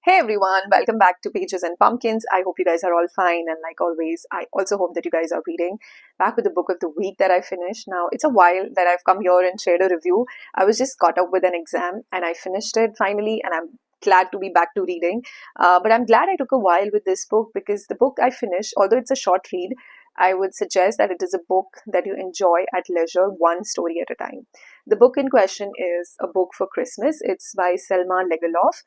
Hey everyone, welcome back to Pages and Pumpkins. I hope you guys are all fine, and like always, I also hope that you guys are reading. Back with the book of the week that I finished. Now, it's a while that I've come here and shared a review. I was just caught up with an exam and I finished it finally, and I'm glad to be back to reading. But I'm glad I took a while with this book because the book I finished, although it's a short read, I would suggest that it is a book that you enjoy at leisure, one story at a time. The book in question is A Book for Christmas. It's by Selma Lagerlof.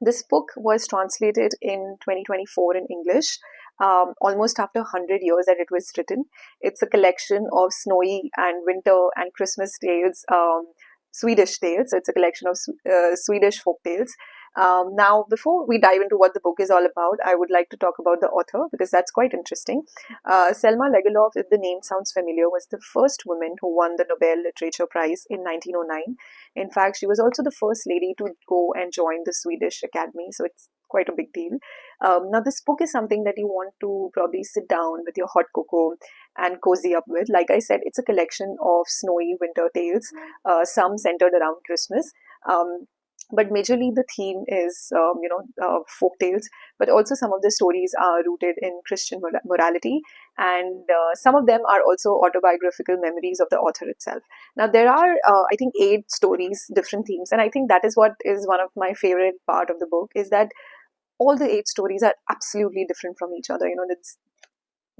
This book was translated in 2024 in English, almost after 100 years that it was written. It's a collection of snowy and winter and Christmas tales, Swedish tales. So it's a collection of Swedish folk tales. Now, before we dive into what the book is all about, I would like to talk about the author because that's quite interesting. Selma Lagerlof, if the name sounds familiar, was the first woman who won the Nobel Literature Prize in 1909. In fact, she was also the first lady to go and join the Swedish Academy, so it's quite a big deal. Now, this book is something that you want to probably sit down with your hot cocoa and cozy up with. Like I said, it's a collection of snowy winter tales, some centered around Christmas. But majorly the theme is, folk tales, but also some of the stories are rooted in Christian morality, and some of them are also autobiographical memories of the author itself. Now, there are, I think, 8 stories, different themes, and I think that is what is one of my favorite part of the book is that all the 8 stories are absolutely different from each other. It's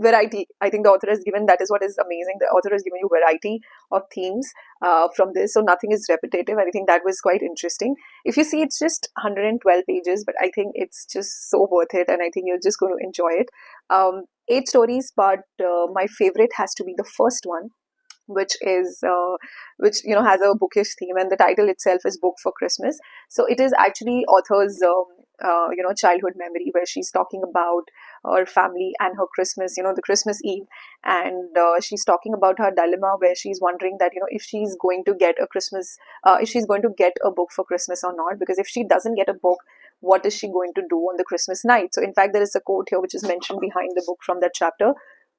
variety. I think the author has given, that is what is amazing. The author has given you variety of themes from this, so nothing is repetitive. I think that was quite interesting. If you see, it's just 112 pages, but I think it's just so worth it, and I think you're just going to enjoy it. 8 stories, but my favorite has to be the first one, which is which has a bookish theme, and the title itself is Book for Christmas. So it is actually author's childhood memory, where she's talking about her family and her Christmas, the Christmas Eve, and she's talking about her dilemma, where she's wondering that if she's going to get a Christmas, if she's going to get a book for Christmas or not, because if she doesn't get a book, what is she going to do on the Christmas night? So in fact, there is a quote here which is mentioned behind the book from that chapter.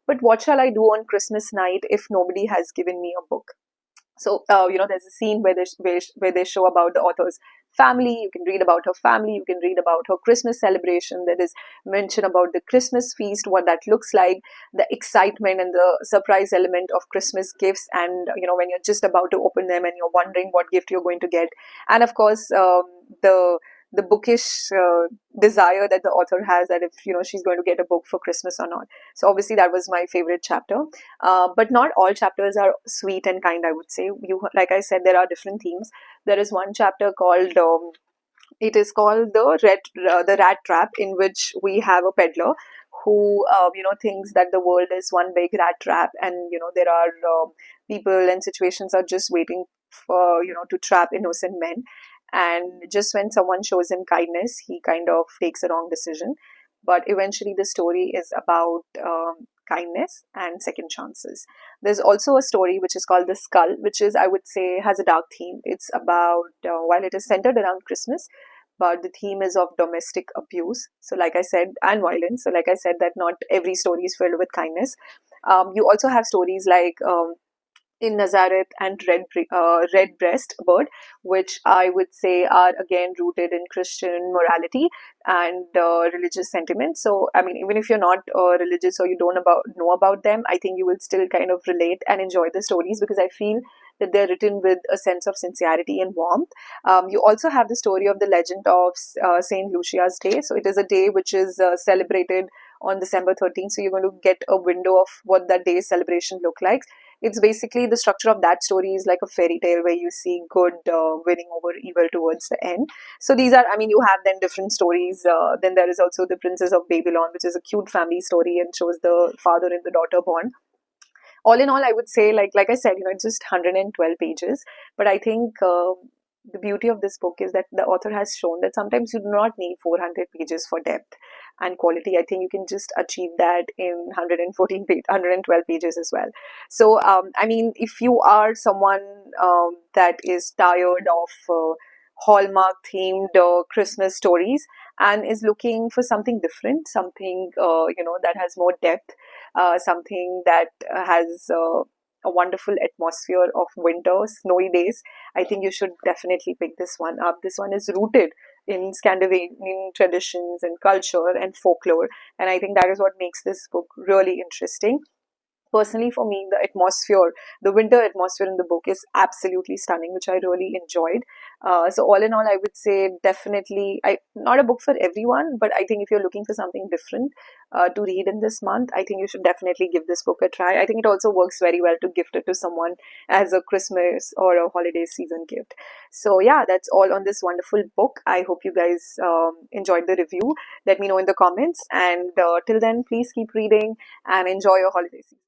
But what shall I do on Christmas night if nobody has given me a book? So, there's a scene where they show about the author's family. You can read about her family. You can read about her Christmas celebration. There is mention about the Christmas feast, what that looks like, the excitement and the surprise element of Christmas gifts. And, when you're just about to open them and you're wondering what gift you're going to get. And of course, the bookish desire that the author has, that if she's going to get a book for Christmas or not. So obviously that was my favorite chapter. But not all chapters are sweet and kind, I would say. Like I said, there are different themes. There is one chapter called it is called the rat trap, in which we have a peddler who thinks that the world is one big rat trap, and there are people and situations are just waiting for to trap innocent men. And just when someone shows him kindness, he kind of takes a wrong decision. But eventually the story is about kindness and second chances. There's also a story which is called The Skull, which is, I would say, has a dark theme. It's about, while it is centered around Christmas, but the theme is of domestic abuse. So like I said, and violence. So like I said, that not every story is filled with kindness. You also have stories like in Nazareth and Red Breast Bird, which I would say are again rooted in Christian morality and religious sentiment. So, I mean, even if you're not religious or you don't know about them, I think you will still kind of relate and enjoy the stories, because I feel that they're written with a sense of sincerity and warmth. You also have the story of the legend of Saint Lucia's Day. So it is a day which is celebrated on December 13th. So you're going to get a window of what that day's celebration look like. It's basically, the structure of that story is like a fairy tale, where you see good winning over evil towards the end. So these are, I mean, you have then different stories. Then there is also The Princess of Babylon, which is a cute family story and shows the father and the daughter bond. All in all, I would say, like I said, it's just 112 pages. But I think the beauty of this book is that the author has shown that sometimes you do not need 400 pages for depth and quality. I think you can just achieve that in 112 pages as well. So, I mean, if you are someone that is tired of Hallmark themed Christmas stories and is looking for something different, something that has more depth, something that has a wonderful atmosphere of winter, snowy days, I think you should definitely pick this one up. This one is rooted in Scandinavian traditions and culture and folklore. And I think that is what makes this book really interesting. Personally, for me, the atmosphere, the winter atmosphere in the book is absolutely stunning, which I really enjoyed. So all in all, I would say definitely, not a book for everyone, but I think if you're looking for something different to read in this month, I think you should definitely give this book a try. I think it also works very well to gift it to someone as a Christmas or a holiday season gift. So yeah, that's all on this wonderful book. I hope you guys enjoyed the review. Let me know in the comments, and till then, please keep reading and enjoy your holiday season.